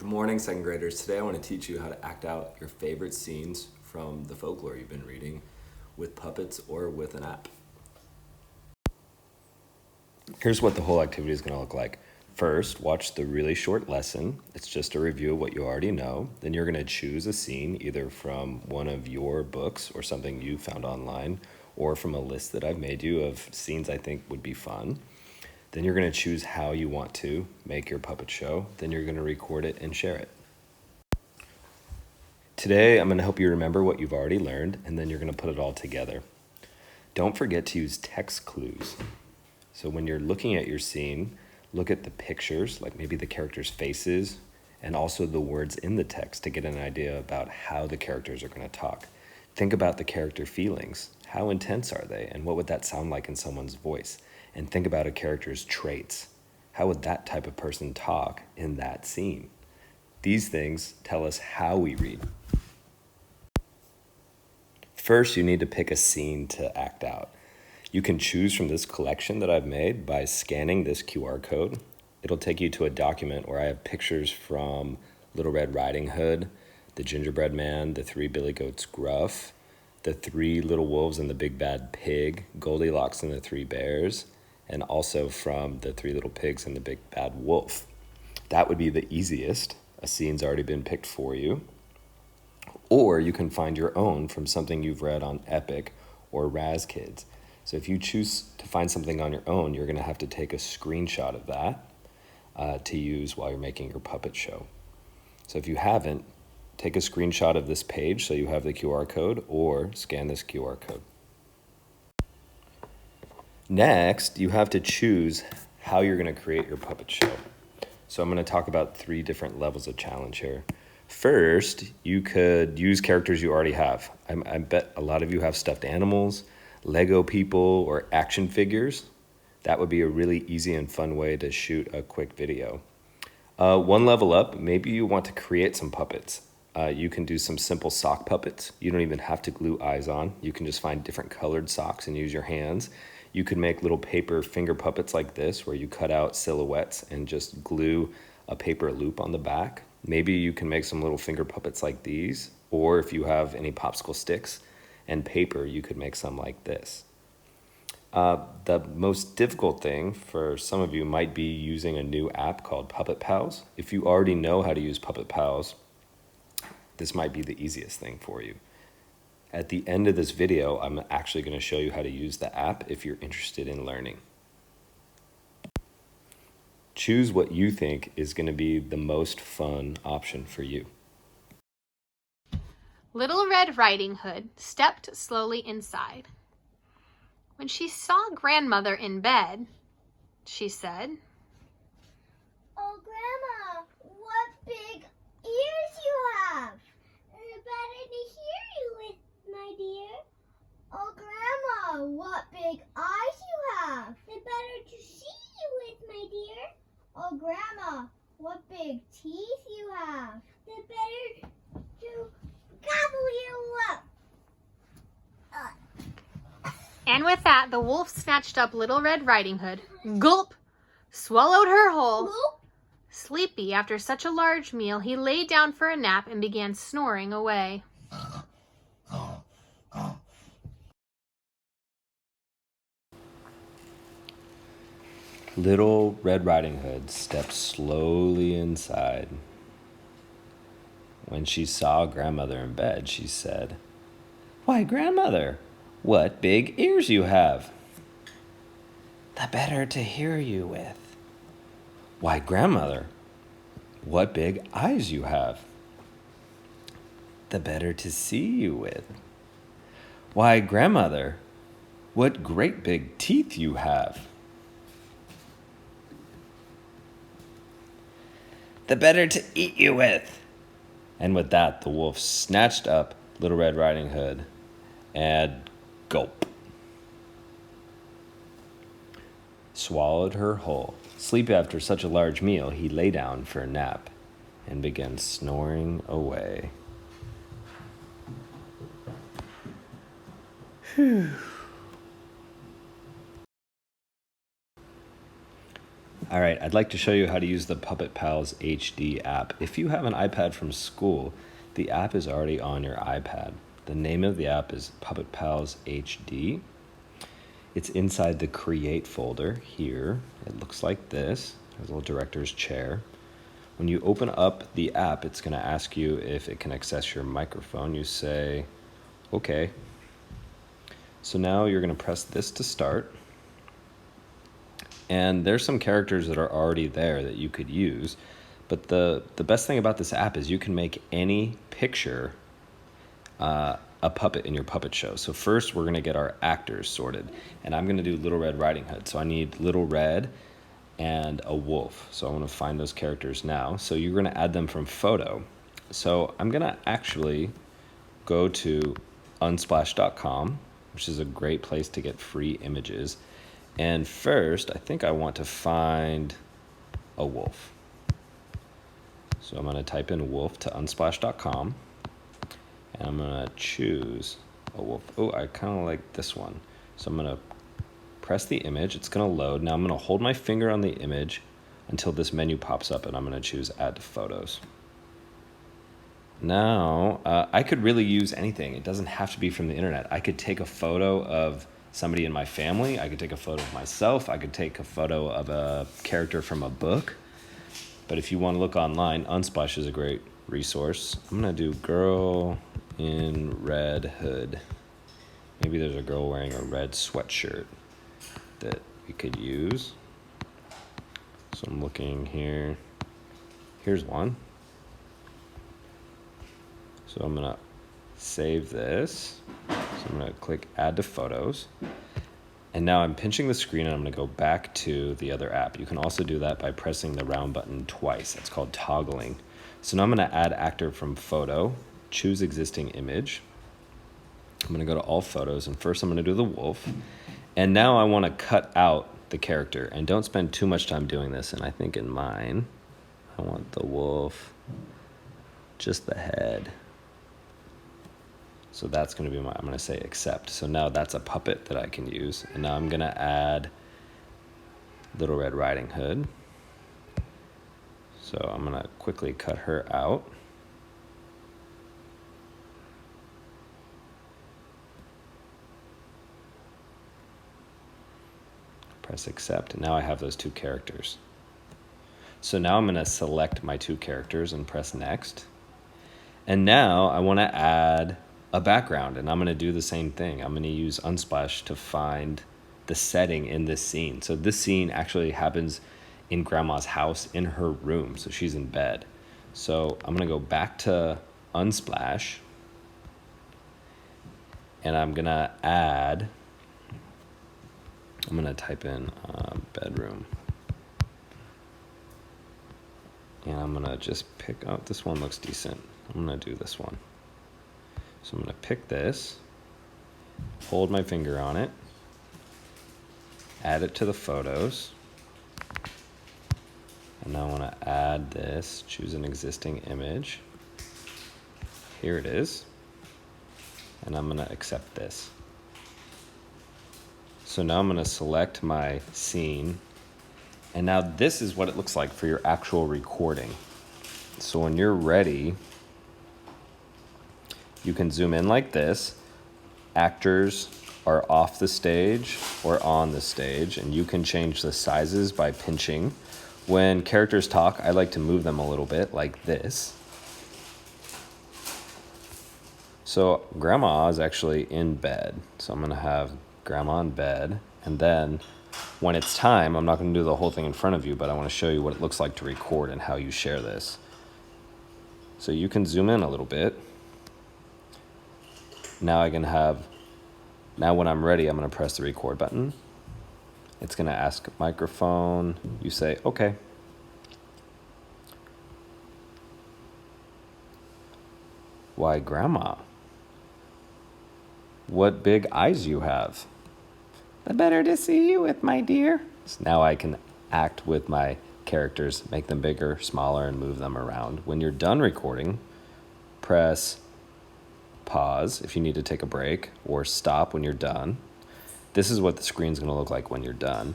Good morning, second graders. Today I want to teach you how to act out your favorite scenes from the folklore you've been reading with puppets or with an app. Here's what the whole activity is going to look like. First, watch the really short lesson. It's just a review of what you already know. Then you're going to choose a scene either from one of your books or something you found online or from a list that I've made you of scenes I think would be fun. Then you're going to choose how you want to make your puppet show. Then you're going to record it and share it. Today, I'm going to help you remember what you've already learned, and then you're going to put it all together. Don't forget to use text clues. So when you're looking at your scene, look at the pictures, like maybe the characters' faces, and also the words in the text to get an idea about how the characters are going to talk. Think about the character feelings. How intense are they, and what would that sound like in someone's voice? And think about a character's traits. How would that type of person talk in that scene? These things tell us how we read. First, you need to pick a scene to act out. You can choose from this collection that I've made by scanning this QR code. It'll take you to a document where I have pictures from Little Red Riding Hood, the Gingerbread Man, the Three Billy Goats Gruff, the Three Little Wolves and the Big Bad Pig, Goldilocks and the Three Bears, and also from the Three Little Pigs and the Big Bad Wolf. That would be the easiest. A scene's already been picked for you. Or you can find your own from something you've read on Epic or Raz Kids. So if you choose to find something on your own, you're going to have to take a screenshot of that to use while you're making your puppet show. So if you haven't, take a screenshot of this page so you have the QR code, or scan this QR code. Next, you have to choose how you're going to create your puppet show. So I'm going to talk about 3 different levels of challenge here. First, you could use characters you already have. I bet a lot of you have stuffed animals, Lego people, or action figures. That would be a really easy and fun way to shoot a quick video. One level up, maybe you want to create some puppets. You can do some simple sock puppets. You don't even have to glue eyes on. You can just find different colored socks and use your hands. You could make little paper finger puppets like this, where you cut out silhouettes and just glue a paper loop on the back. Maybe you can make some little finger puppets like these, or if you have any popsicle sticks and paper, you could make some like this. The most difficult thing for some of you might be using a new app called Puppet Pals. If you already know how to use Puppet Pals, this might be the easiest thing for you. At the end of this video, I'm actually going to show you how to use the app if you're interested in learning. Choose what you think is going to be the most fun option for you. Little Red Riding Hood stepped slowly inside. When she saw Grandmother in bed, she said, "Oh, Grandma, what big ears you have! They're better to hear you with, my dear. Oh, Grandma, what big eyes you have! They're better to see you with, my dear. Oh, Grandma, what big teeth you have! They're better to gobble you up." And with that, the wolf snatched up Little Red Riding Hood, gulp, swallowed her whole. Whoop. Sleepy after such a large meal, he lay down for a nap and began snoring away. Little Red Riding Hood stepped slowly inside. When she saw Grandmother in bed, she said, "Why, Grandmother, what big ears you have! The better to hear you with. Why, Grandmother, what big eyes you have! The better to see you with. Why, Grandmother, what great big teeth you have! The better to eat you with." And with that, the wolf snatched up Little Red Riding Hood and gulp, swallowed her whole. Sleepy after such a large meal, he lay down for a nap and began snoring away. Whew. All right, I'd like to show you how to use the Puppet Pals HD app. If you have an iPad from school, the app is already on your iPad. The name of the app is Puppet Pals HD. It's inside the Create folder here. It looks like this. There's a little director's chair. When you open up the app, it's going to ask you if it can access your microphone. You say, okay. So now you're going to press this to start. And there's some characters that are already there that you could use. But the best thing about this app is you can make any picture a puppet in your puppet show. So first we're going to get our actors sorted. And I'm going to do Little Red Riding Hood. So I need Little Red and a wolf. So I'm going to find those characters now. So you're going to add them from photo. So I'm going to actually go to unsplash.com, which is a great place to get free images. And first, I think I want to find a wolf. So I'm going to type in wolf to unsplash.com. And I'm going to choose a wolf. Oh, I kind of like this one. So I'm going to press the image. It's going to load. Now I'm going to hold my finger on the image until this menu pops up, and I'm going to choose Add to Photos. Now, I could really use anything. It doesn't have to be from the internet. I could take a photo of somebody in my family. I could take a photo of myself. I could take a photo of a character from a book. But if you want to look online, Unsplash is a great resource. I'm going to do girl in red hood. Maybe there's a girl wearing a red sweatshirt that we could use. So I'm looking here. Here's one. So I'm going to save this. So I'm going to click Add to Photos. And now I'm pinching the screen and I'm going to go back to the other app. You can also do that by pressing the round button twice. That's called toggling. So now I'm going to add actor from photo, choose existing image. I'm going to go to all photos, and first I'm going to do the wolf. And now I want to cut out the character, and don't spend too much time doing this. And I think in mine, I want the wolf, just the head. So that's going to be I'm going to say accept. So now that's a puppet that I can use. And now I'm going to add Little Red Riding Hood. So I'm going to quickly cut her out. Press accept. And now I have those two characters. So now I'm going to select my two characters and press next. And now I want to add a background, and I'm going to do the same thing. I'm going to use Unsplash to find the setting in this scene. So this scene actually happens in Grandma's house in her room. So she's in bed. So I'm going to go back to Unsplash, and I'm going to type in bedroom. And I'm going to just pick out, this one looks decent. I'm going to do this one. So I'm going to pick this, hold my finger on it, add it to the photos. And now I want to add this, choose an existing image. Here it is. And I'm going to accept this. So now I'm going to select my scene. And now this is what it looks like for your actual recording. So when you're ready, you can zoom in like this. Actors are off the stage or on the stage, and you can change the sizes by pinching. When characters talk, I like to move them a little bit like this. So Grandma is actually in bed. So I'm going to have Grandma in bed. And then when it's time, I'm not going to do the whole thing in front of you, but I want to show you what it looks like to record and how you share this. So you can zoom in a little bit. Now when I'm ready, I'm going to press the record button. It's going to ask microphone. You say, okay. Why, Grandma, what big eyes you have. The better to see you with, my dear. So now I can act with my characters, make them bigger, smaller, and move them around. When you're done recording, press pause if you need to take a break, or stop when you're done. This is what the screen's going to look like when you're done.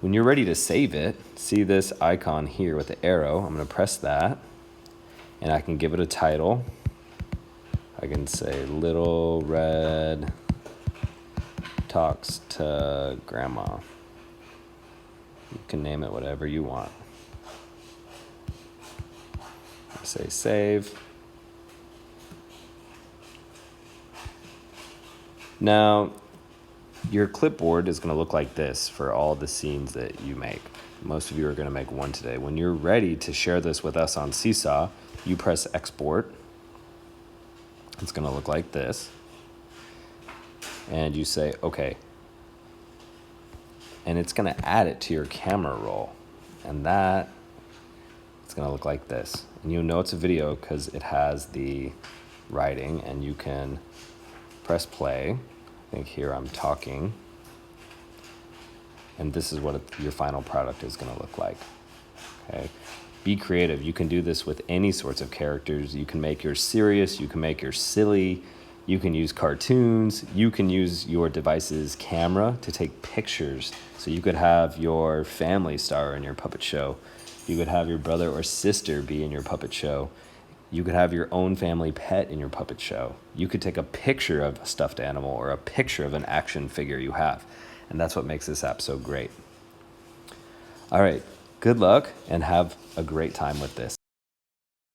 When you're ready to save it, see this icon here with the arrow. I'm going to press that, and I can give it a title. I can say Little Red Talks to Grandma. You can name it whatever you want. Say save. Now, your clipboard is going to look like this for all the scenes that you make. Most of you are going to make one today. When you're ready to share this with us on Seesaw, you press export. It's going to look like this. And you say, okay. And it's going to add it to your camera roll. And that, it's going to look like this. And you'll know it's a video because it has the writing, and you can press play. I think here I'm talking. And this is what your final product is going to look like. Okay. Be creative. You can do this with any sorts of characters. You can make yours serious. You can make yours silly. You can use cartoons. You can use your device's camera to take pictures. So you could have your family star in your puppet show. You could have your brother or sister be in your puppet show. You could have your own family pet in your puppet show. You could take a picture of a stuffed animal or a picture of an action figure you have. And that's what makes this app so great. All right, good luck and have a great time with this.